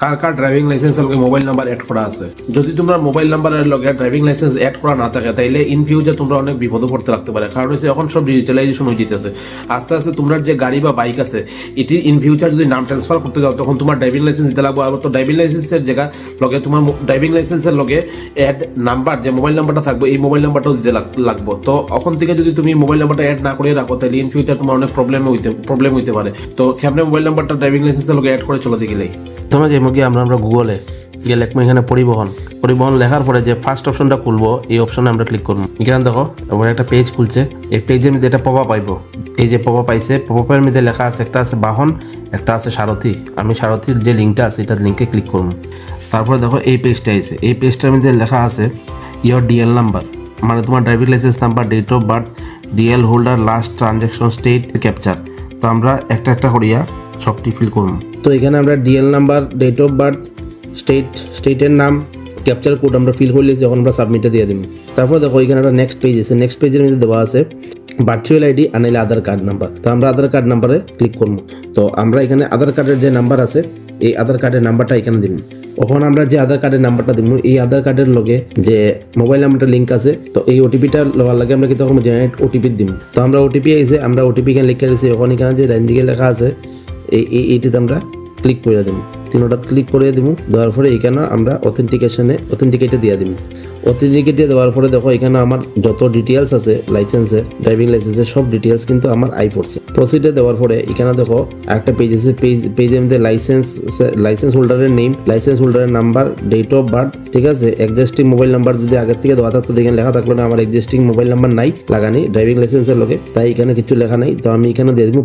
কার কার driving লাইসেন্সের লগে mobile number add করা আছে। যদি তোমরা মোবাইল নাম্বারের লগে ড্রাইভিং লাইসেন্স এড করা না থাকে তাইলে ইন ফিউচার তোমরা অনেক বিপদে পড়তে লাগতে পারে। কারণ হচ্ছে এখন সব ডিজিটালাইজেশন হয়ে যেতেছে। আস্তে আস্তে তোমরা যে গাড়ি বা বাইক আছে এটি ইন ফিউচার যদি নাম ট্রান্সফার করতে যাও তখন তোমার ড্রাইভিং লাইসেন্স দিতে লাগবে। আবার তো ড্রাইভিং লাইসেন্সের জায়গা লগে তোমার ড্রাইভিং লাইসেন্সের লগে এড নাম্বার যে মোবাইল নাম্বারটা থাকবে এই মোবাইল নাম্বারটাও দিতে লাগবে। তো এখন থেকে যদি তুমি মোবাইল নাম্বারটা এড না করে রাখো তাহলে ইন ফিউচার তোমার অনেক প্রবলেম হইতে পারে। তো কেমনে মোবাইল নাম্বারটা ড্রাইভিং লাইসেন্সের লগে এড করে চলে গেলেই তোমার যে মুখে আমরা গুগলে গিয়ে লিখবো এখানে পরিবহন লেখার পরে যে ফার্স্ট অপশনটা খুলবো এই অপশনে আমরা ক্লিক করবো। এখানে দেখো এবার একটা পেজ খুলছে। এই পেজের মধ্যে এটা পপা পাইবো। এই যে পপা পাইছে পপের মধ্যে লেখা আছে একটা আছে বাহন, একটা আছে সারথি। আমি সারথির যে লিঙ্কটা আছে এটা লিঙ্কে ক্লিক করবো। তারপরে দেখো এই পেজটা আছে। এই পেজটার মধ্যে লেখা আছে ইয়োর ডিএল নাম্বার, মানে তোমার driving licence number, date of birth, DL holder, last transaction, state, capture. তো আমরা একটা করিয়া সবটি ফিল করবো। তো এখানে আমরা DL number, date of birth, স্টেটের নাম, ক্যাপচার কোড আমরা ফিল করলে যখন আমরা সাবমিটে দিয়ে দিব। তারপর দেখো এখানে একটা নেক্সট পেজ আছে। নেক্সট পেজের মধ্যে দেওয়া আছে ভার্চুয়াল আইডি আর নাইলে আধার কার্ড নাম্বার। তো আমরা আধার কার্ড নাম্বারে ক্লিক করবো। তো আমরা এখানে আধার কার্ডের যে নাম্বার আছে এই আধার কার্ডের নাম্বারটা এখানে দিব। ওখানে আমরা যে আধার কার্ডের নাম্বারটা দিব এই আধার কার্ডের লগে যে মোবাইল নাম্বারটা লিঙ্ক আছে। তো এই ওটিপিটা লওয়ার লাগে আমরা কি তখন জেনারেট ওটিপি দিব। তো আমরা ওটিপি আইছে, আমরা ওটিপি এখানে লিখে দিয়েছি। ওখানে এখানে যে ডান দিকে লেখা আছে এইটিতে আমরা ক্লিক করে দেবো। তিনটা ক্লিক করে দিব। দেওয়ার পরে এখানে আমরা অথেন্টিকেটে দিয়ে দিব। অথেন্টিকেটে দেওয়ার পরে দেখো এখানে আমার যত ডিটেলস আছে লাইসেন্সের, ড্রাইভিং লাইসেন্সের সব ডিটেলস কিন্তু আমার আই পড়ছে। প্রসিডে দেওয়ার পরে এখানে দেখো একটা পেজ আছে। পেজের মধ্যে লাইসেন্স হোল্ডারের নেম, লাইসেন্স হোল্ডারের নাম্বার, ডেট অফ বার্থ, ঠিক আছে। এক্সিস্টিং মোবাইল নাম্বার যদি আগের থেকে দেওয়া থাকতো এখানে লেখা থাকলো না, আমার এক্সিস্টিং মোবাইল নাম্বার নাই লাগানি ড্রাইভিং লাইসেন্সের লগে, তাই এখানে কিছু লেখা নাই। তো আমি এখানে দিয়ে দিব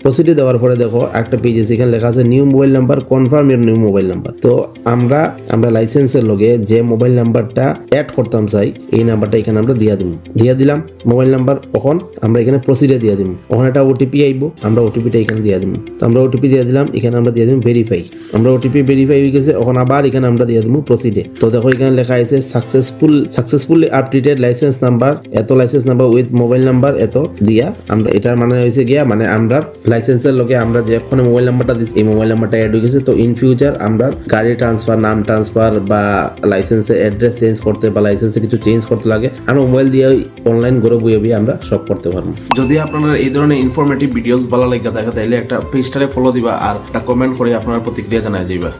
প্রসিডে দেওয়ার পরে দেখো একটা পেজ আছে। এখানে লেখা আছে new mobile number, confirm your new mobile number. তো আমরা লাইসেন্সের লগে যে মোবাইল নাম্বারটা অ্যাড করতাম চাই এই নাম্বারটা এখানে আমরা দিয়ে দিলাম মোবাইল নাম্বার। তখন আমরা এখানে প্রসিডে দিয়ে দিব। ওখানে একটা ওটিপি আইব, আমরা ওটিপিটা এখানে দিয়ে দিব। তো আমরা ওটিপি দিয়ে দিলাম। এখানে আমরা দিয়ে দিব ভেরিফাই। আমরা ওটিপি ভেরিফাই হয়ে গেছে। এখন আবার এখানে আমরা দিয়ে দিব প্রসিডে। তো দেখো এখানে লেখা আছে সাকসেসফুলি আপডেটেড লাইসেন্স নাম্বার, এত licence number with mobile number এত দিয়া। আমরা এটার মানে হয়েছে গিয়া মানে আমরা লাইসেন্সের লগে আমরা যে এখন মোবাইল নাম্বারটা দিচ্ছি এই মোবাইল নাম্বারটা অ্যাড হয়ে গেছে। তো ইন ফিউচার আমরা গাড়ি ট্রান্সফার, নাম ট্রান্সফার বা লাইসেন্সের অ্যাড্রেস চেঞ্জ করতে বা লাইসেন্সে কিছু চেঞ্জ করতে লাগে আমরা মোবাইল দিয়ে অনলাইন ঘরে বইয়ে আমরা সব করতে পারবো। যদি আপনারা এই ধরনের ইনফরমেটিভ ভিডিওস ভালো লাগে থাকে তাহলে একটা পেজটারে ফলো দিবা আর একটা কমেন্ট করে আপনার প্রতিক্রিয়া জানাই যাইবা।